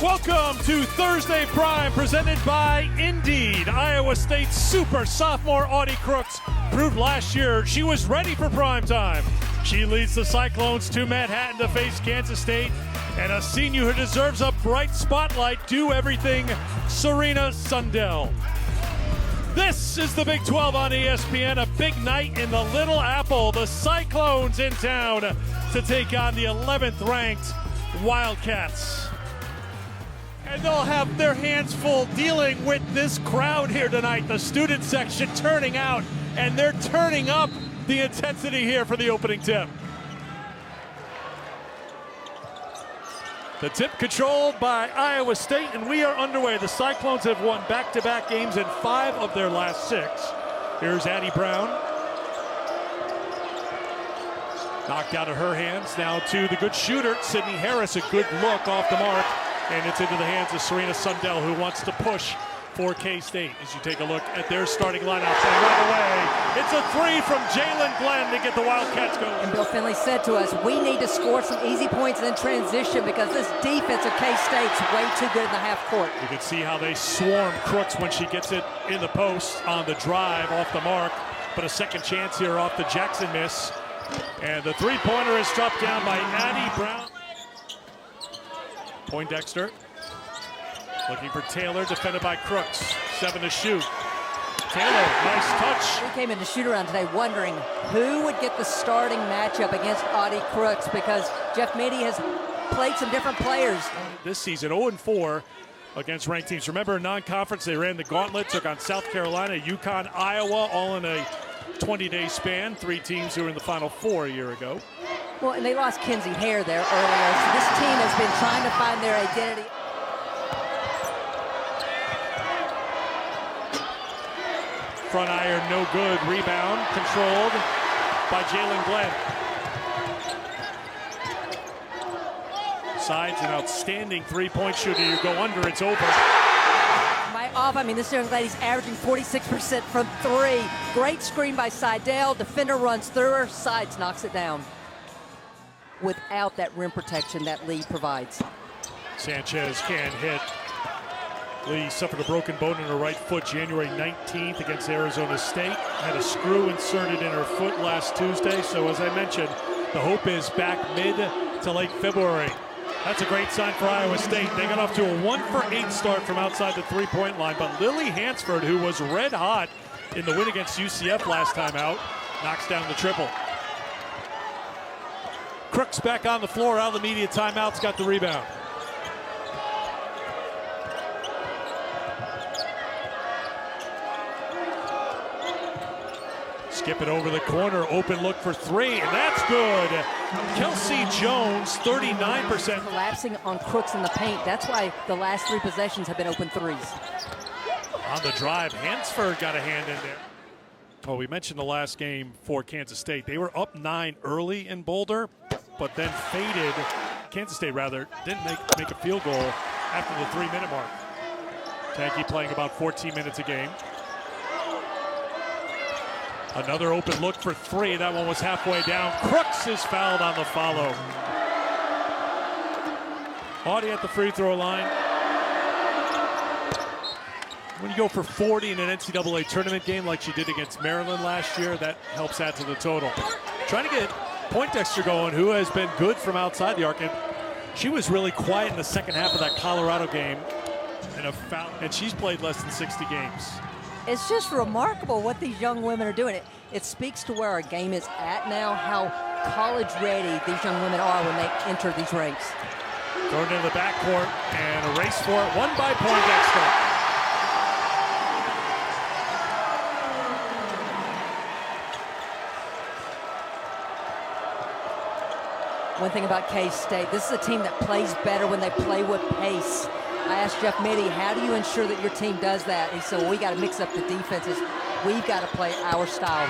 Welcome to Thursday Prime, presented by Indeed. Iowa State's super sophomore Audie Crooks proved last year she was ready for prime time. She leads the Cyclones to Manhattan to face Kansas State, and a senior who deserves a bright spotlight, do everything, Serena Sundell. This is the Big 12 on ESPN, a big night in the Little Apple. The Cyclones in town to take on the 11th ranked Wildcats. And they'll have their hands full dealing with this crowd here tonight. The student section turning out, and they're turning up the intensity here for the opening tip. The tip controlled by Iowa State, and we are underway. The Cyclones have won back-to-back games in 5 of their last 6. Here's Addie Brown. Knocked out of her hands. Now to the good shooter, Sydney Harris. A good look off the mark. And it's into the hands of Serena Sundell, who wants to push for K-State. As you take a look at their starting lineup, and right away, it's a 3 from Jalen Glenn to get the Wildcats going. And Bill Finley said to us, we need to score some easy points in transition because this defense of K-State's way too good in the half court. You can see how they swarm Crooks when she gets it in the post on the drive off the mark. But a second chance here off the Jackson miss. And the three-pointer is dropped down by Addie Brown. Poindexter looking for Taylor, defended by Crooks. 7 to shoot. Taylor, nice touch. We came into shoot-around today wondering who would get the starting matchup against Audie Crooks because Jeff Mittie has played some different players. This season, 0-4 against ranked teams. Remember, in non-conference, they ran the gauntlet, took on South Carolina, UConn, Iowa, all in a 20-day span. 3 teams who were in the Final Four a year ago. Well, and they lost Kinsey Hare there earlier, so this team has been trying to find their identity. Front iron, no good. Rebound controlled by Jalen Glenn. Sides an outstanding three-point shooter. You go under, it's over. This young lady's averaging 46% from 3. Great screen by Sundell. Defender runs through her. Sides knocks it down. Without that rim protection that Lee provides. Sanchez can't hit. Lee suffered a broken bone in her right foot January 19th against Arizona State. Had a screw inserted in her foot last Tuesday. So as I mentioned, the hope is back mid to late February. That's a great sign for Iowa State. They got off to a 1-for-8 start from outside the three-point line. But Lily Hansford, who was red hot in the win against UCF last time out, knocks down the triple. Crooks back on the floor, out of the media timeouts, got the rebound. Skip it over the corner, open look for 3, and that's good. Kelsey Jones, 39%. Collapsing on Crooks in the paint. That's why the last 3 possessions have been open 3s. On the drive, Hansford got a hand in there. Well, we mentioned the last game for Kansas State. They were up 9 early in Boulder, but then faded. Kansas State, rather, didn't make a field goal after the 3-minute mark. Tanky playing about 14 minutes a game. Another open look for 3. That one was halfway down. Crooks is fouled on the follow. Audie at the free throw line. When you go for 40 in an NCAA tournament game like she did against Maryland last year, that helps add to the total. Trying to get Poindexter going, who has been good from outside the arc. And she was really quiet in the second half of that Colorado game. And she's played less than 60 games. It's just remarkable what these young women are doing. It speaks to where our game is at now, how college ready these young women are when they enter these ranks. Thrown into the backcourt and a race for it, won by Poindexter. One thing about K-State, this is a team that plays better when they play with pace. I asked Jeff Mittie, how do you ensure that your team does that? He said, well, we got to mix up the defenses. We've got to play our style.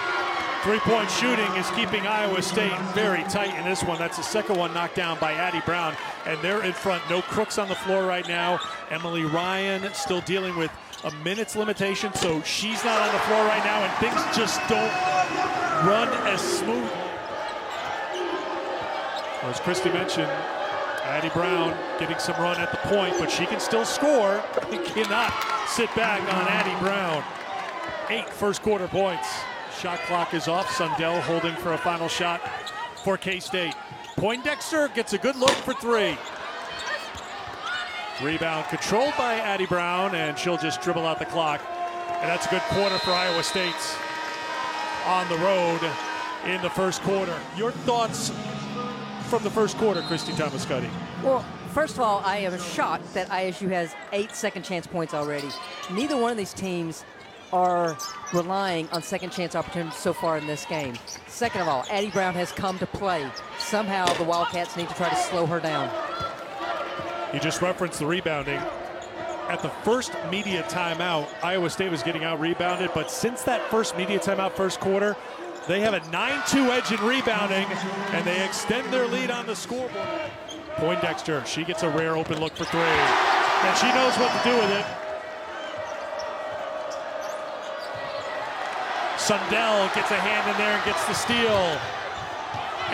Three-point shooting is keeping Iowa State very tight in this one. That's the second one knocked down by Addie Brown. And they're in front. No Crooks on the floor right now. Emily Ryan still dealing with a minutes limitation, so she's not on the floor right now, and things just don't run as smooth. As Christy mentioned, Addie Brown getting some run at the point, but she can still score. You cannot sit back on Addie Brown. 8 first quarter points. Shot clock is off. Sundell holding for a final shot for K-State. Poindexter gets a good look for 3. Rebound controlled by Addie Brown, and she'll just dribble out the clock. And that's a good quarter for Iowa State on the road in the first quarter. Your thoughts from the first quarter, Christy Thomas-Cuddy? Well, first of all, I am shocked that ISU has 8 second chance points already. Neither one of these teams are relying on second chance opportunities so far in this game. Second of all, Addie Brown has come to play. Somehow the Wildcats need to try to slow her down. You just referenced the rebounding. At the first media timeout, Iowa State was getting out-rebounded, but since that first media timeout first quarter, they have a 9-2 edge in rebounding, and they extend their lead on the scoreboard. Poindexter, she gets a rare open look for 3, and she knows what to do with it. Sundell gets a hand in there and gets the steal.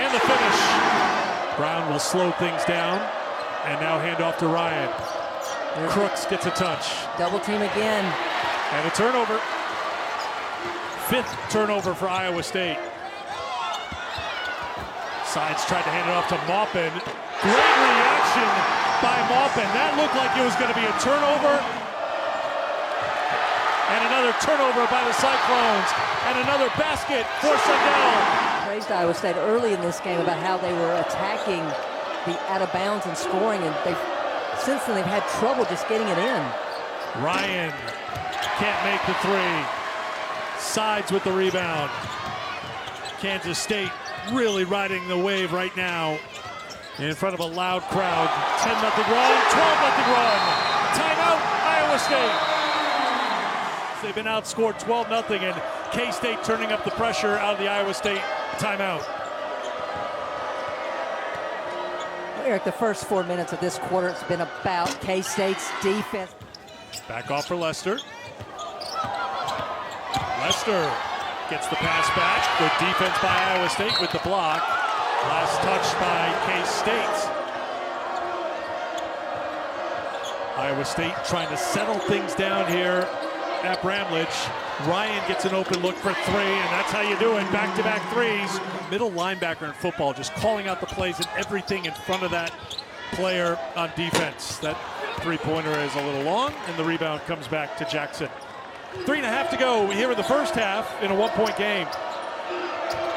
And the finish. Brown will slow things down, and now hand off to Ryan. Crooks gets a touch. Double team again. And a turnover. 5th turnover for Iowa State. Sides tried to hand it off to Maupin. Great reaction by Maupin. That looked like it was going to be a turnover. And another turnover by the Cyclones. And another basket for Sundell. Praised Iowa State early in this game about how they were attacking the out of bounds and scoring, and since then they've had trouble just getting it in. Ryan can't make the 3. Sides with the rebound. Kansas State really riding the wave right now in front of a loud crowd. 10-0 run, 12-0 run. Timeout, Iowa State. They've been outscored 12-0, and K-State turning up the pressure out of the Iowa State timeout. Eric, the first 4 minutes of this quarter, it's been about K-State's defense. Back off for Lester. Lester gets the pass back. Good defense by Iowa State with the block. Last touch by K-State. Iowa State trying to settle things down here at Bramlage. Ryan gets an open look for 3, and that's how you do it. Back-to-back 3s. Middle linebacker in football, just calling out the plays and everything in front of that player on defense. That 3-pointer is a little long, and the rebound comes back to Jackson. 3.5 to go here in the first half in a 1-point game.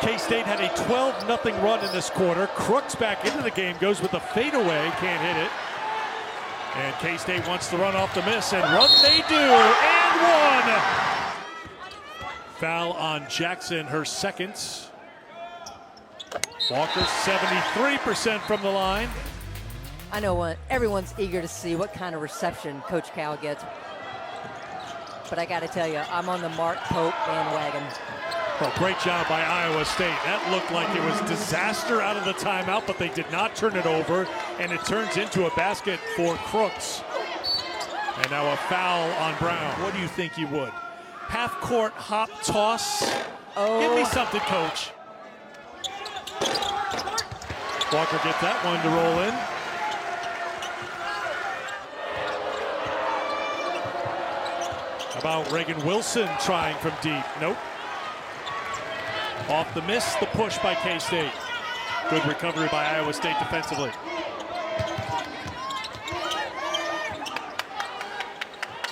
K-State had a 12-0 run in this quarter. Crooks back into the game, goes with a fadeaway, can't hit it. And K-State wants to run off the miss, and run they do, and 1! Foul on Jackson, her second. Walker 73% from the line. I know everyone's eager to see what kind of reception Coach Cal gets. But I got to tell you, I'm on the Mark Pope bandwagon. Well, great job by Iowa State. That looked like it was disaster out of the timeout, but they did not turn it over, and it turns into a basket for Crooks. And now a foul on Brown. What do you think you would? Half-court hop toss? Oh. Give me something, Coach. Walker gets that one to roll in. How about Reagan Wilson trying from deep? Nope. Off the miss, the push by K-State. Good recovery by Iowa State defensively.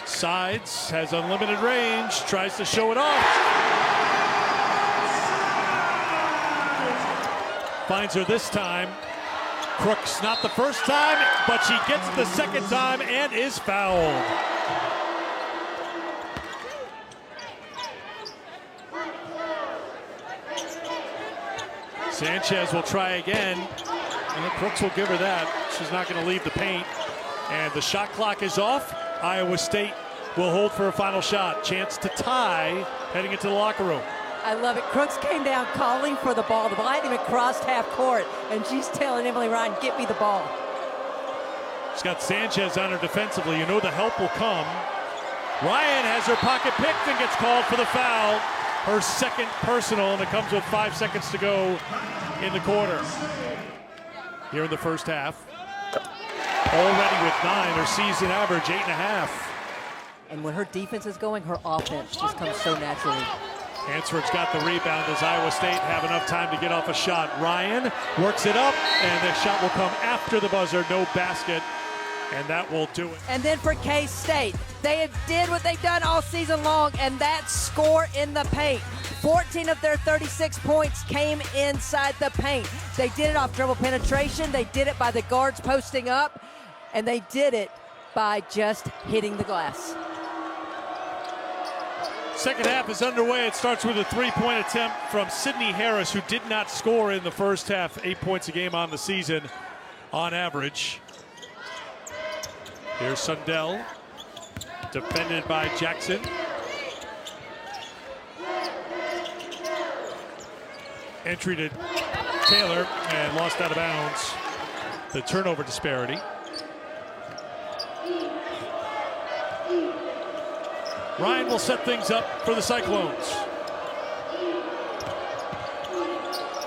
Sides, has unlimited range, tries to show it off. Finds her this time. Crooks, not the first time, but she gets it the second time and is fouled. Sanchez will try again, and Crooks will give her that. She's not going to leave the paint. And the shot clock is off. Iowa State will hold for a final shot. Chance to tie heading into the locker room. I love it. Crooks came down calling for the ball. The ball hadn't even crossed half court, and she's telling Emily Ryan, get me the ball. She's got Sanchez on her defensively. You know the help will come. Ryan has her pocket picked and gets called for the foul. Her second personal, and it comes with 5 seconds to go in the quarter. Here in the first half. 9, her season average 8.5. And when her defense is going, her offense just comes so naturally. Hansford's got the rebound. Does Iowa State have enough time to get off a shot? Ryan works it up, and the shot will come after the buzzer. No basket, and that will do it. And then for K-State, they did what they've done all season long, and that's score in the paint. 14 of their 36 points came inside the paint. They did it off dribble penetration. They did it by the guards posting up, and they did it by just hitting the glass. Second half is underway. It starts with a three-point attempt from Sydney Harris, who did not score in the first half. 8 points a game on the season on average. Here's Sundell, defended by Jackson. Entry to Taylor and lost out of bounds. The turnover disparity. Ryan will set things up for the Cyclones.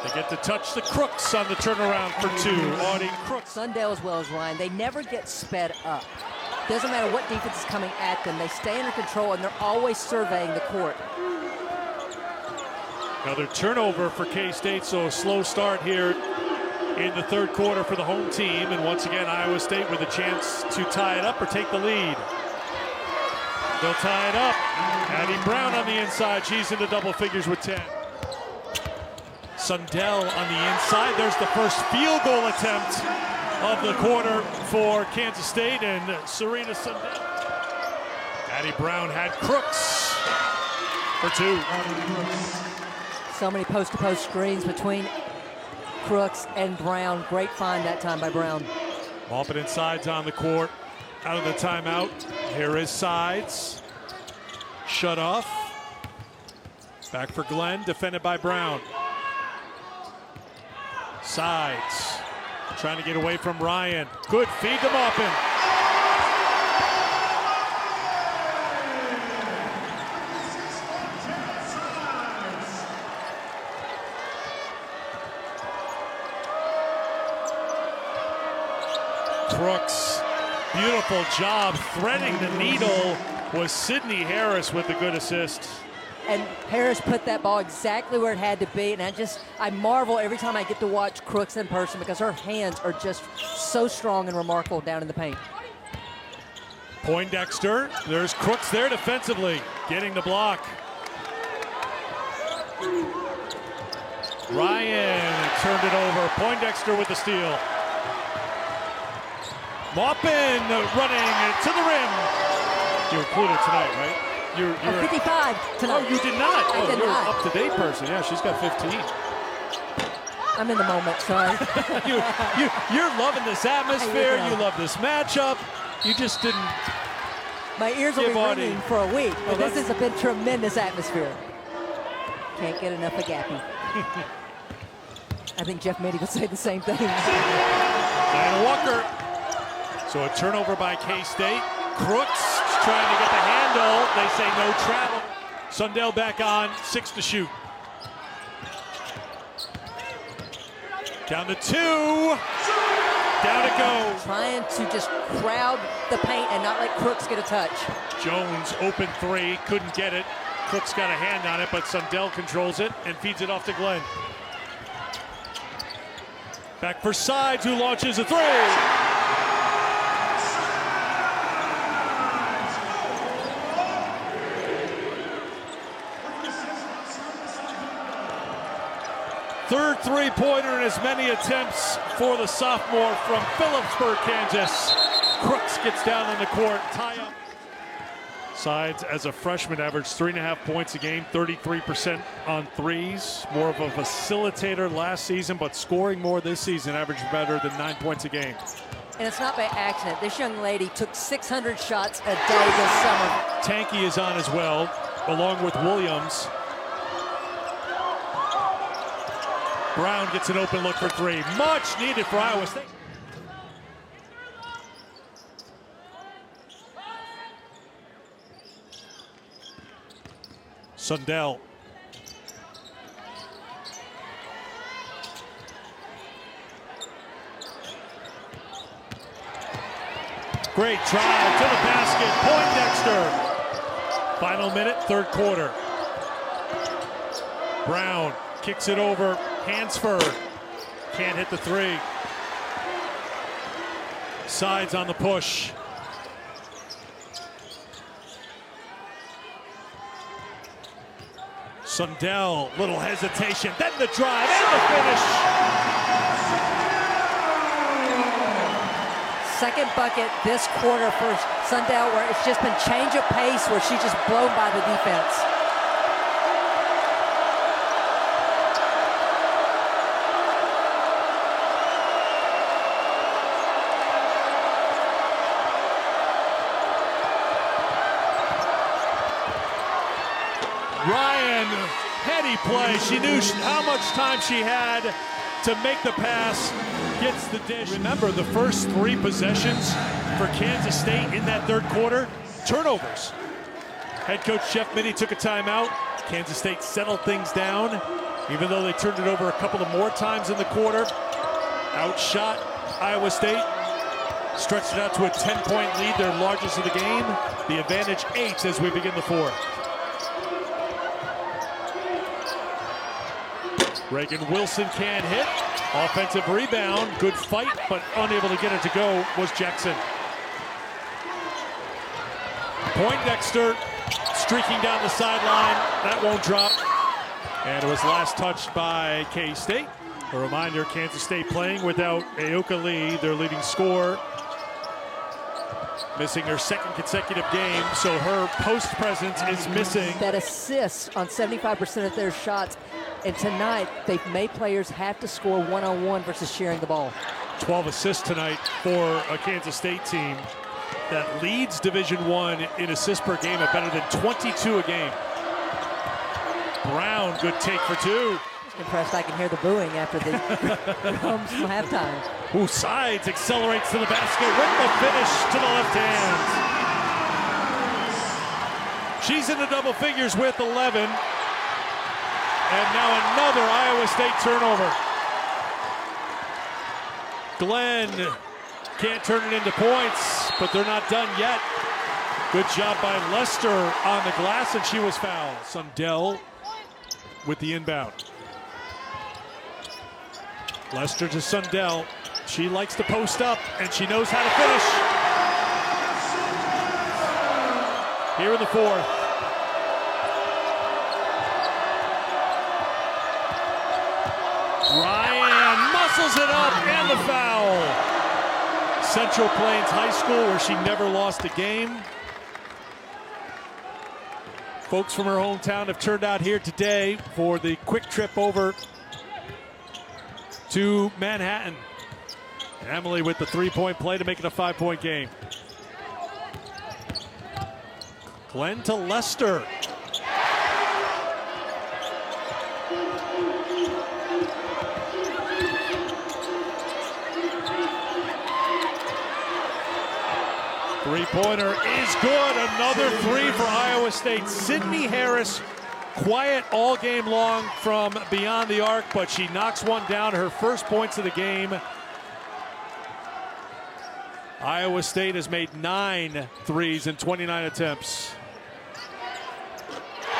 They get to touch the Crooks on the turnaround for 2. Audie Crooks. Sundell as well as Ryan, they never get sped up. Doesn't matter what defense is coming at them, they stay under control and they're always surveying the court. Another turnover for K-State, so a slow start here in the third quarter for the home team. And once again, Iowa State with a chance to tie it up or take the lead. They'll tie it up. Addie Brown on the inside. She's into double figures with 10. Sundell on the inside. There's the first field goal attempt of the quarter for Kansas State, and Serena Sundell. Addie Brown had Crooks for 2. So many post-to-post screens between Crooks and Brown. Great find that time by Brown. Maupin and Sides on the court. Out of the timeout. Here is Sides. Shut off. Back for Glenn, defended by Brown. Sides. Trying to get away from Ryan. Good feed to Maupin. Crooks. Beautiful job threading the needle was Sydney Harris with the good assist. And Harris put that ball exactly where it had to be, and I marvel every time I get to watch Crooks in person because her hands are just so strong and remarkable down in the paint. Poindexter, there's Crooks there defensively, getting the block. Ryan turned it over. Poindexter with the steal. Maupin running to the rim. You included tonight, right? You're 55 tonight. Oh, you did not. I did you're not. up-to-date person. Yeah, she's got 15. I'm in the moment, sorry. You're loving this atmosphere. You love this matchup. You just didn't. My ears will be ringing for a week, but this has been tremendous atmosphere. Can't get enough of Gappy. I think Jeff Mittie would say the same thing. Diana Walker. So a turnover by K-State. Crooks trying to get the handle. They say no travel. Sundell back on, 6 to shoot. Down to 2. Down it goes. Trying to just crowd the paint and not let Crooks get a touch. Jones open 3, couldn't get it. Crooks got a hand on it, but Sundell controls it and feeds it off to Glenn. Back for Sides, who launches a 3. Third three-pointer in as many attempts for the sophomore from Phillipsburg, Kansas. Crooks gets down on the court, tie up. Sides, as a freshman, averaged 3.5 points a game, 33% on threes. More of a facilitator last season, but scoring more this season, averaged better than 9 points a game. And it's not by accident. This young lady took 600 shots a day this summer. Tanky is on as well, along with Williams. Brown gets an open look for 3. Much needed for Iowa State. Sundell. Great drive to the basket. Poindexter. Final minute, third quarter. Brown kicks it over. Hansford can't hit the three. Sides on the push. Sundell, little hesitation, then the drive and the finish. Second bucket this quarter for Sundell, where it's just been change of pace, where she's just blown by the defense. Ryan, heady play. She knew how much time she had to make the pass. Gets the dish. Remember, the first three possessions for Kansas State in that third quarter, turnovers. Head coach Jeff Mittie took a timeout. Kansas State settled things down, even though they turned it over a couple of more times in the quarter. Outshot Iowa State. Stretched it out to a 10-point lead, their largest of the game. The advantage 8 as we begin the fourth. Reagan Wilson can't hit. Offensive rebound, good fight, but unable to get it to go was Jackson. Poindexter streaking down the sideline. That won't drop. And it was last touched by K-State. A reminder, Kansas State playing without Aoka Lee, their leading scorer. Missing her second consecutive game, so her post presence is missing. That assists on 75% of their shots. And tonight, they've made players have to score one-on-one versus sharing the ball. 12 assists tonight for a Kansas State team that leads Division I in assists per game at better than 22 a game. Brown, good take for two. Impressed I can hear the booing after the drums from halftime. Who sides, accelerates to the basket with the finish to the left hand. She's in the double figures with 11. And now another Iowa State turnover. Glenn can't turn it into points, but they're not done yet. Good job by Lester on the glass, and she was fouled. Sundell with the inbound. Lester to Sundell. She likes to post up, and she knows how to finish. Here in the fourth. Ryan muscles it up and the foul. Central Plains High School, where she never lost a game. Folks from her hometown have turned out here today for the quick trip over to Manhattan. Emily with the three-point play to make it a 5-point game. Glenn to Lester. Three-pointer is good. Another three for Iowa State. Sydney Harris, quiet all game long from beyond the arc, but she knocks one down. Her first points of the game. Iowa State has made 9 threes in 29 attempts.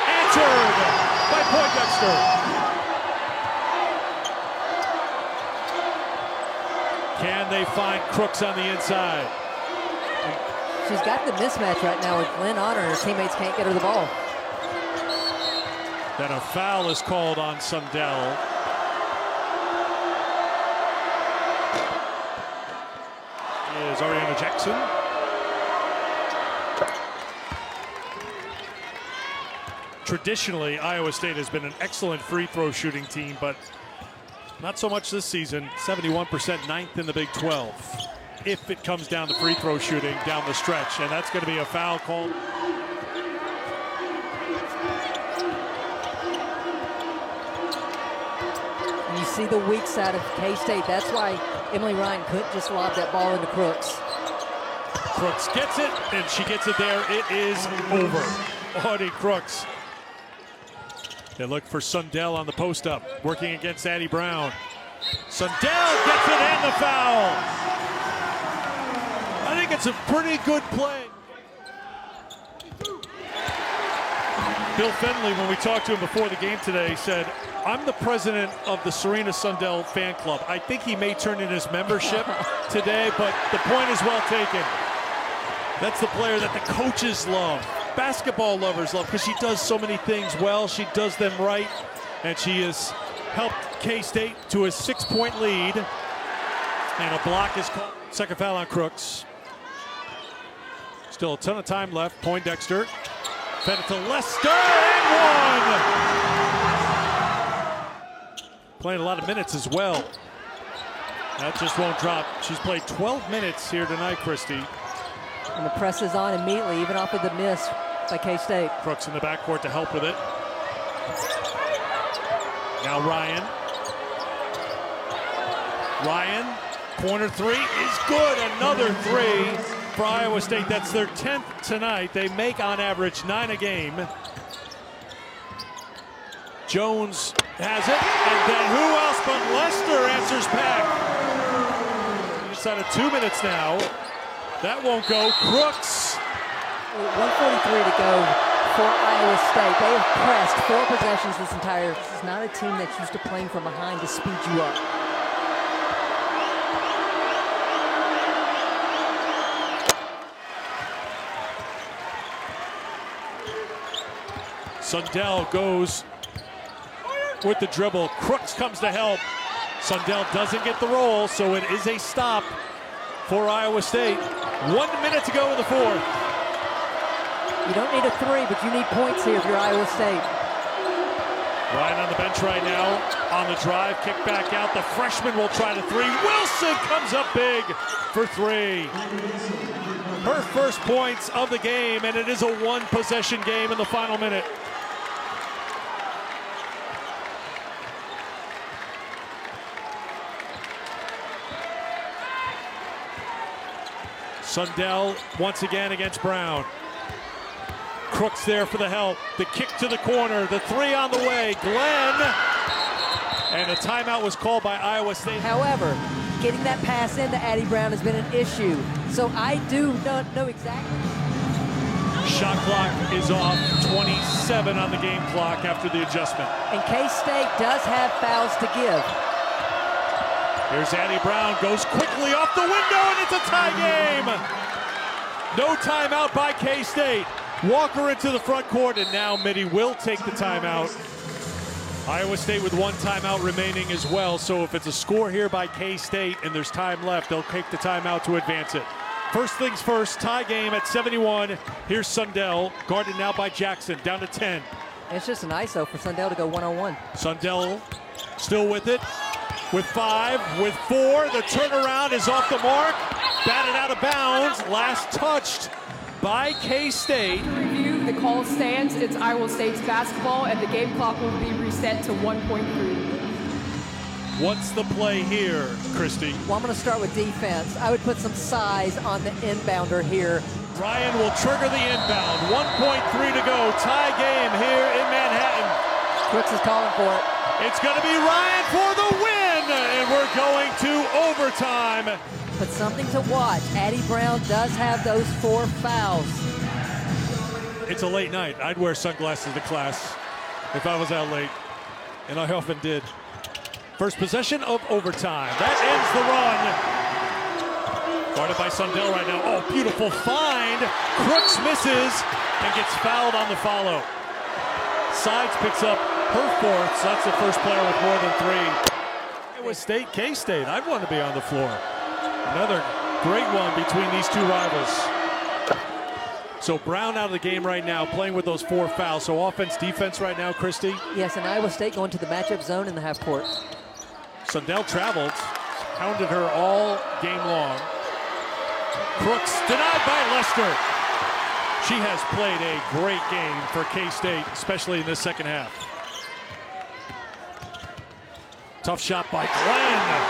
Answered by Poindexter. Can they find Crooks on the inside? She's got the mismatch right now with Glenn on her. Her teammates can't get her the ball. Then a foul is called on Sundell. Is Ariana Jackson. Traditionally, Iowa State has been an excellent free throw shooting team, but not so much this season. 71%, 9th in the Big 12. If it comes down to free throw shooting down the stretch, and that's going to be a foul call. And you see the weak side of K-State. That's why Emily Ryan couldn't just lob that ball into Crooks. Crooks gets it, and she gets it there. It is over. Audie Crooks. They look for Sundell on the post-up, working against Addie Brown. Sundell gets it and the foul. I think think it's a pretty good play. Bill Fenley, when we talked to him before the game today, said, I'm the president of the Serena Sundell fan club. I think he may turn in his membership today, but the point is well taken. That's the player that the coaches love, basketball lovers love, because she does so many things well. She does them right, and she has helped K-State to a 6-point lead. And a block is called. Second foul on Crooks. Still a ton of time left. Poindexter fed it to Lester and one. Playing a lot of minutes as well. That just won't drop. She's played 12 minutes here tonight, Christy. And the press is on immediately, even off of the miss by K-State. Crooks in the backcourt to help with it. Now Ryan. Ryan, corner three is good. Another three for Iowa State. That's their 10th tonight. They make on average 9 a game. Jones has it, and then who else but Lester answers back. Inside of 2 minutes now. That won't go. Crooks. 1:43 to go for Iowa State. They have pressed 4 possessions this entire. This is not a team that's used to playing from behind to speed you up. Sundell goes with the dribble. Crooks comes to help. Sundell doesn't get the roll, so it is a stop for Iowa State. 1 minute to go in the fourth. You don't need a 3, but you need points here if you're Iowa State. Ryan on the bench right now. On the drive, kick back out. The freshman will try the 3. Wilson comes up big for 3. Her first points of the game, and it is a 1-possession game in the final minute. Sundell once again against Brown. Crooks there for the help. The kick to the corner. The 3 on the way. Glenn. And a timeout was called by Iowa State. However, getting that pass into Addie Brown has been an issue. So I do not know exactly. Shot clock is off. 27 on the game clock after the adjustment. And K-State does have fouls to give. Here's Addie Brown, goes quickly off the window, and it's a tie game. No timeout by K-State. Walker into the front court, and now Mittie will take the timeout. Iowa State with 1 timeout remaining as well, so if it's a score here by K-State and there's time left, they'll take the timeout to advance it. First things first, tie game at 71. Here's Sundell, guarded now by Jackson, down to 10. It's just an ISO for Sundell to go 1-on-1. Sundell still with it. With 5, with 4, the turnaround is off the mark. Batted out of bounds, last touched by K-State. Review, the call stands. It's Iowa State's basketball, and the game clock will be reset to 1.3. What's the play here, Christy? Well, I'm going to start with defense. I would put some size on the inbounder here. Ryan will trigger the inbound. 1.3 to go. Tie game here in Manhattan. Crooks is calling for it. It's going to be Ryan for the win, and we're going to overtime. But something to watch. Addie Brown does have those 4 fouls. It's a late night. I'd wear sunglasses to class if I was out late, and I often did. First possession of overtime. That ends the run. Guarded by Sundell right now. Oh, beautiful find. Crooks misses and gets fouled on the follow. Sides picks up her 4th, so that's the first player with more than 3. Iowa State, K-State. I'd want to be on the floor. Another great one between these 2 rivals. So Brown out of the game right now, playing with those 4 fouls. So offense, defense right now, Christy. Yes, and Iowa State going to the matchup zone in the half court. Sundell traveled, hounded her all game long. Crooks denied by Lester. She has played a great game for K-State, especially in this second half. Tough shot by Glenn.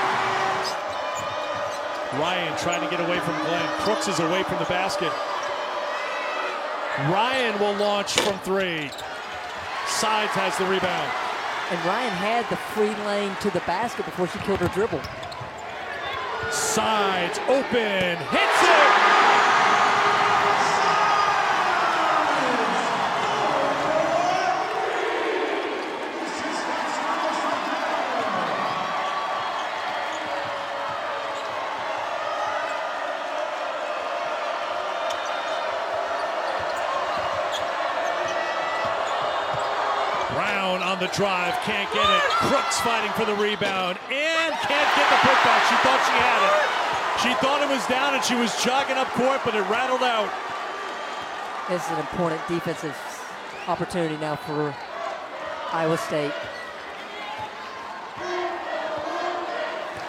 Ryan trying to get away from Glenn. Crooks is away from the basket. Ryan will launch from 3. Sides has the rebound. And Ryan had the free lane to the basket before she killed her dribble. Sides open, hits it! down on the drive, can't get it. Crooks fighting for the rebound and can't get the putback. She thought she had it. She thought it was down and she was jogging up court, but it rattled out. This is an important defensive opportunity now for Iowa State.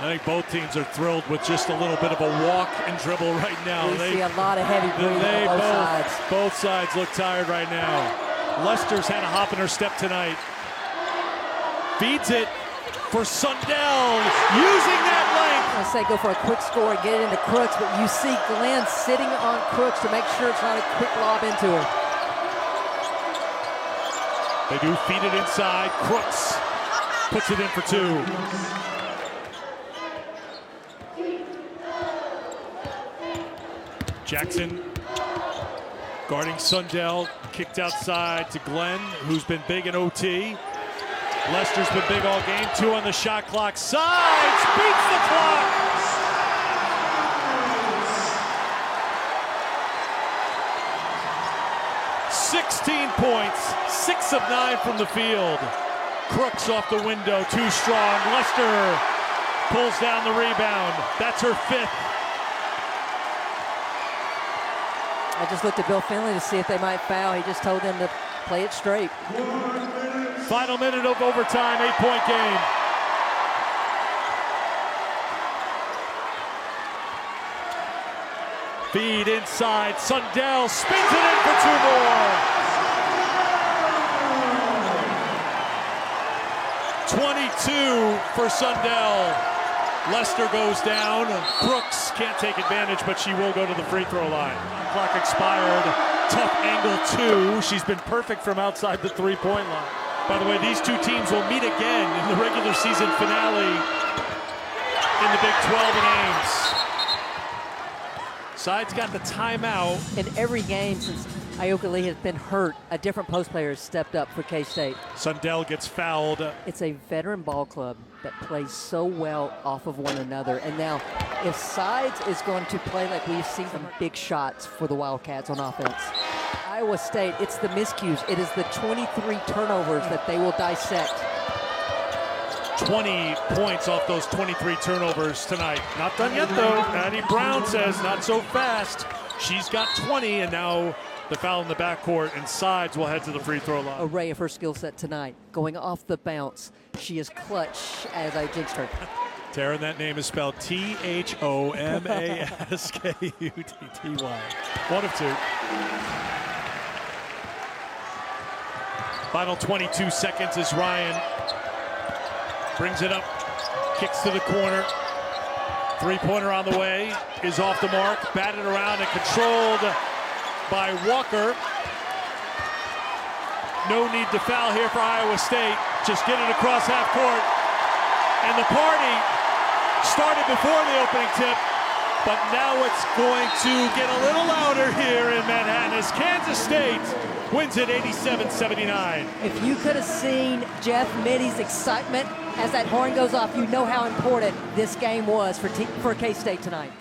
I think both teams are thrilled with just a little bit of a walk and dribble right now. We see a lot of heavy breathing on both sides. Both sides look tired right now. Lester's had a hop in her step tonight. Feeds it for Sundell, using that length. I say go for a quick score and get it into Crooks, but you see Glenn sitting on Crooks to make sure it's not a quick lob into her. They do feed it inside. Crooks puts it in for two. Jackson guarding Sundell, kicked outside to Glenn, who's been big in OT. Lester's been big all game. 2 on the shot clock. Sides beats the clock. "16 points, 6 of 9 from the field. Crooks off the window, too strong. Lester pulls down the rebound. That's her 5th. I just looked at Bill Finley to see if they might foul. He just told them to play it straight. Final minute of overtime, 8-point game. Feed inside, Sundell spins it in for 2 more. 22 for Sundell. Lester goes down. Crooks can't take advantage, but she will go to the free throw line. Clock expired. Tough angle 2. She's been perfect from outside the 3-point line. By the way, these two teams will meet again in the regular season finale in the Big 12 in Ames. Sides got the timeout. In every game since Ioka Lee has been hurt, a different post player has stepped up for K-State. Sundell gets fouled. It's a veteran ball club that plays so well off of one another. And now, if Sides is going to play like we've seen some big shots for the Wildcats on offense. Iowa State, it's the miscues. It is the 23 turnovers that they will dissect. 20 points off those 23 turnovers tonight. Not done yet, though. Addie Brown says not so fast. She's got 20, and now the foul in the backcourt, and Sides will head to the free throw line. Array of her skill set tonight. Going off the bounce. She is clutch, as I jinxed her. Taryn, that name is spelled T-H-O-M-A-S-K-U-T-T-Y. 1 of 2. Final 22 seconds as Ryan brings it up, kicks to the corner. 3-pointer on the way, is off the mark, batted around and controlled by Walker. No need to foul here for Iowa State. Just get it across half court. And the party started before the opening tip, but now it's going to get a little louder here in Manhattan as Kansas State wins it 87-79. If you could have seen Jeff Mittie's excitement as that horn goes off, you know how important this game was for K-State tonight.